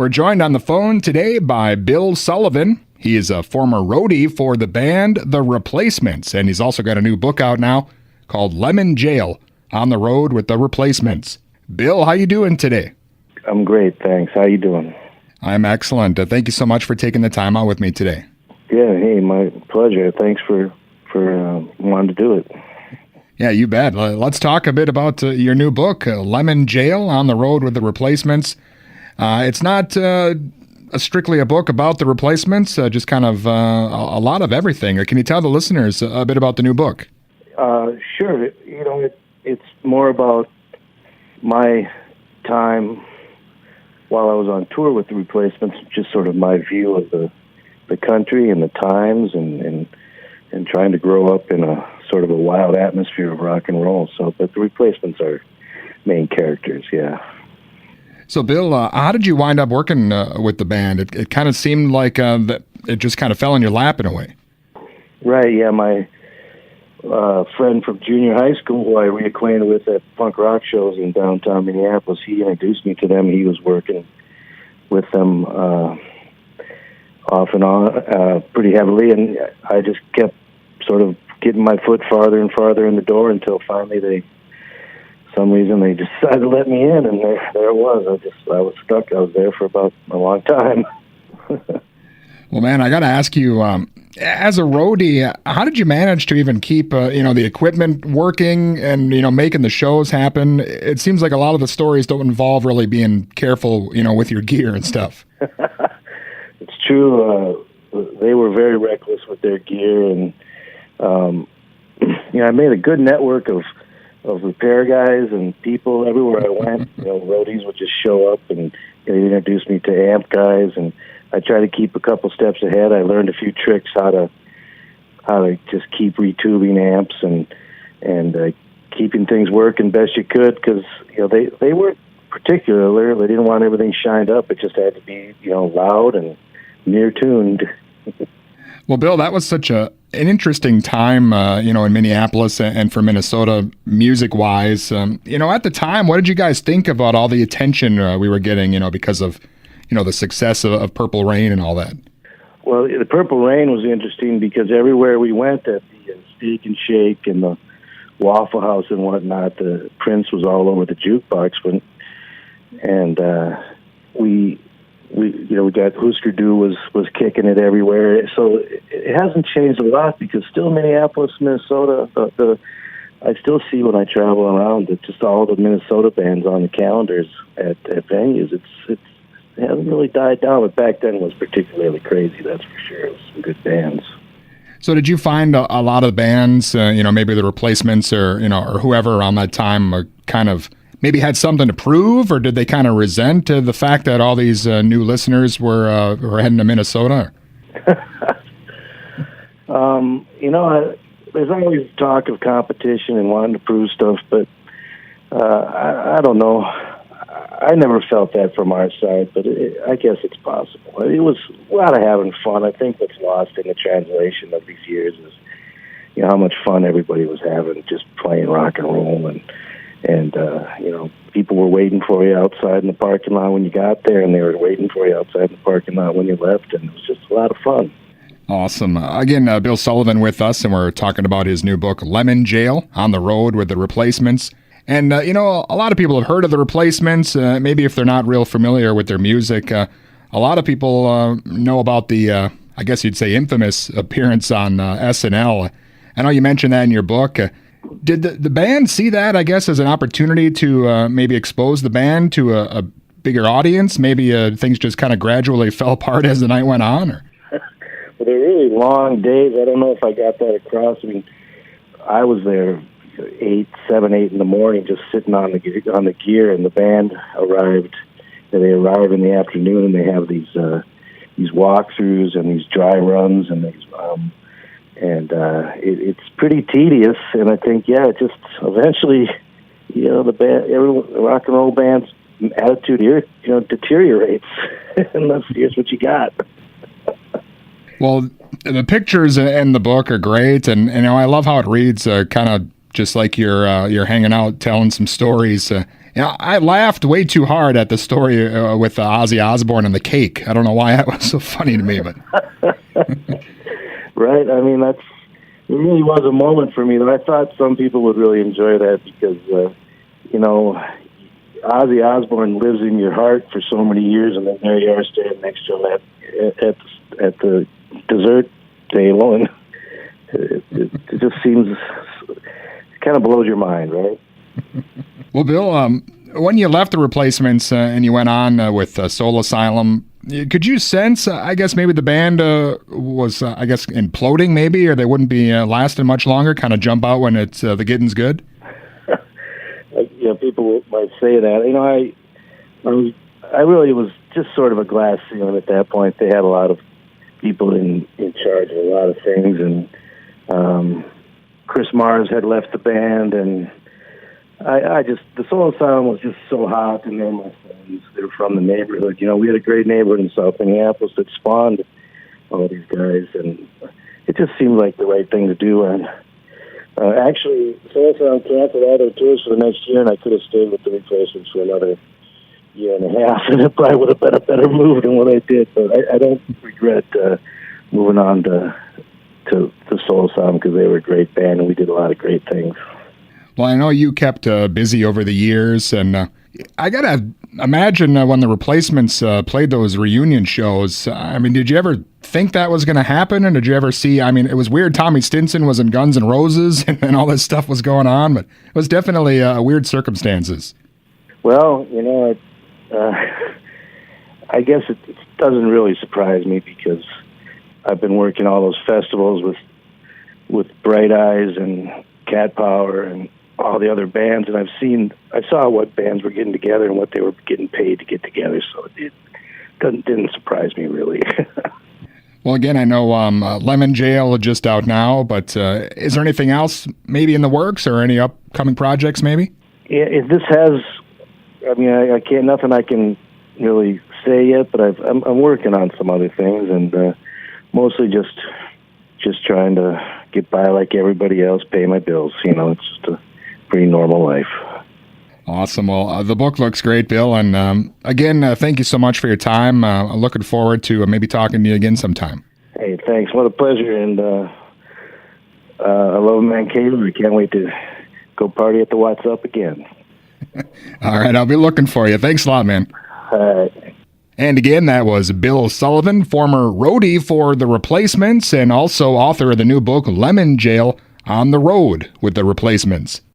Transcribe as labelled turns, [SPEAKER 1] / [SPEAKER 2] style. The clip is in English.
[SPEAKER 1] We're joined on the phone today by Bill Sullivan. He is a former roadie for the band The Replacements, and he's also got a new book out now called Lemon Jail, On the Road with The Replacements. Bill, how you doing today?
[SPEAKER 2] I'm great, thanks. How you doing?
[SPEAKER 1] I'm excellent. Thank you so much for taking the time out with me today.
[SPEAKER 2] Yeah, hey, my pleasure. Thanks for wanting to do it.
[SPEAKER 1] Yeah, you bet. Let's talk a bit about your new book, Lemon Jail, On the Road with The Replacements. It's not strictly a book about the Replacements, just kind of a lot of everything. Can you tell the listeners a bit about the new book?
[SPEAKER 2] Sure. It's more about my time while I was on tour with the Replacements, just sort of my view of the country and the times and trying to grow up in a sort of a wild atmosphere of rock and roll. So, but the Replacements are main characters, yeah.
[SPEAKER 1] So, Bill, how did you wind up working with the band? It kind of seemed like that it just kind of fell in your lap in a way.
[SPEAKER 2] Right, yeah. My friend from junior high school who I reacquainted with at punk rock shows in downtown Minneapolis, he introduced me to them. He was working with them off and on pretty heavily, and I just kept sort of getting my foot farther and farther in the door until finally some reason they decided to let me in, and there it was. I was stuck. I was there for about a long time.
[SPEAKER 1] Well, man, I got to ask you, as a roadie, how did you manage to even keep, the equipment working and, making the shows happen? It seems like a lot of the stories don't involve really being careful, with your gear and stuff.
[SPEAKER 2] It's true. They were very reckless with their gear, and, I made a good network of repair guys and people everywhere I went. Roadies would just show up and they'd introduce me to amp guys, and I try to keep a couple steps ahead. I learned a few tricks how to just keep retubing amps and keeping things working best you could, because they weren't particular. They didn't want everything shined up. It just had to be loud and near tuned.
[SPEAKER 1] Well, Bill, that was such an interesting time, in Minneapolis and for Minnesota, music-wise. At the time, what did you guys think about all the attention we were getting, because of, the success of Purple Rain and all that?
[SPEAKER 2] Well, the Purple Rain was interesting because everywhere we went, at the Steak and Shake and the Waffle House and whatnot, the Prince was all over the jukebox. And we got Husker Du was kicking it everywhere. So it hasn't changed a lot because still Minneapolis, Minnesota, I still see when I travel around that just all the Minnesota bands on the calendars at venues. It hasn't really died down, but back then it was particularly crazy, that's for sure. It was some good bands.
[SPEAKER 1] So did you find a lot of bands, maybe the Replacements or whoever around that time kind of maybe had something to prove, or did they kind of resent the fact that all these new listeners were heading to Minnesota?
[SPEAKER 2] There's always talk of competition and wanting to prove stuff, but I don't know. I never felt that from our side, but I guess it's possible. It was a lot of having fun. I think what's lost in the translation of these years is, how much fun everybody was having just playing rock and roll, and people were waiting for you outside in the parking lot when you got there, and they were waiting for you outside in the parking lot when you left, and it was just a lot of fun.
[SPEAKER 1] Awesome. Again, Bill Sullivan with us, and we're talking about his new book, Lemon Jail, On the Road with the Replacements. And, a lot of people have heard of the Replacements, maybe if they're not real familiar with their music. A lot of people know about the, I guess you'd say, infamous appearance on SNL. I know you mentioned that in your book. Did the band see that, I guess, as an opportunity to maybe expose the band to a bigger audience? Maybe things just kind of gradually fell apart as the night went on? Or?
[SPEAKER 2] Well, they're really long days. I don't know if I got that across. I mean, I was there 7, 8 in the morning, just sitting on the gear, and the band arrived. They arrive in the afternoon, and they have these walkthroughs and these dry runs, and it's pretty tedious. And I think, it just eventually, the band, the rock and roll band's attitude here, deteriorates, unless here's what you got.
[SPEAKER 1] Well, the pictures in the book are great, and I love how it reads, kind of just like you're hanging out telling some stories. Yeah, I laughed way too hard at the story with Ozzy Osbourne and the cake. I don't know why that was so funny to me, but
[SPEAKER 2] Right? I mean, it really was a moment for me. That I thought some people would really enjoy that because, you know, Ozzy Osbourne lives in your heart for so many years, and then there you are standing next to him at the dessert table, and it just seems, it kind of blows your mind, right?
[SPEAKER 1] well, Bill, when you left the Replacements and you went on with Soul Asylum, could you sense, I guess, maybe the band was, I guess, imploding maybe, or they wouldn't be lasting much longer, kind of jump out when it's the getting's good?
[SPEAKER 2] You know, people might say that. You know, I really was just sort of a glass ceiling at that point. They had a lot of people in charge of a lot of things, and Chris Mars had left the band, and the Soul Asylum was just so hot, and they're my friends. They're from the neighborhood. You know, we had a great neighborhood in South Minneapolis that spawned all these guys, and it just seemed like the right thing to do. And actually, Soul Asylum canceled all their tours for the next year, and I could have stayed with the Replacements for another year and a half, and it probably would have been a better move than what I did. But I don't regret moving on to Soul Asylum because they were a great band, and we did a lot of great things.
[SPEAKER 1] Well, I know you kept busy over the years, and I got to imagine when the Replacements played those reunion shows, I mean, did you ever think that was going to happen? And did you ever see, I mean, it was weird. Tommy Stinson was in Guns N' Roses and all this stuff was going on, but it was definitely weird circumstances.
[SPEAKER 2] Well, you know, I guess it doesn't really surprise me because I've been working all those festivals with Bright Eyes and Cat Power and all the other bands, and I saw what bands were getting together and what they were getting paid to get together, so it didn't surprise me really.
[SPEAKER 1] Well, again, I know Lemon Jail just out now, but is there anything else maybe in the works or any upcoming projects maybe?
[SPEAKER 2] Yeah, this has, I mean, I can't, nothing I can really say yet, but I'm working on some other things, and mostly just trying to get by like everybody else, pay my bills. You know, it's just a pretty normal life.
[SPEAKER 1] Awesome. Well, the book looks great, Bill. And again, thank you so much for your time. Looking forward to maybe talking to you again sometime.
[SPEAKER 2] Hey, thanks. What a pleasure. And I love Mankato. I can't wait to go party at the What's Up again.
[SPEAKER 1] All right. I'll be looking for you. Thanks a lot, man.
[SPEAKER 2] All right.
[SPEAKER 1] And again, that was Bill Sullivan, former roadie for the Replacements and also author of the new book, Lemon Jail, On the Road with the Replacements.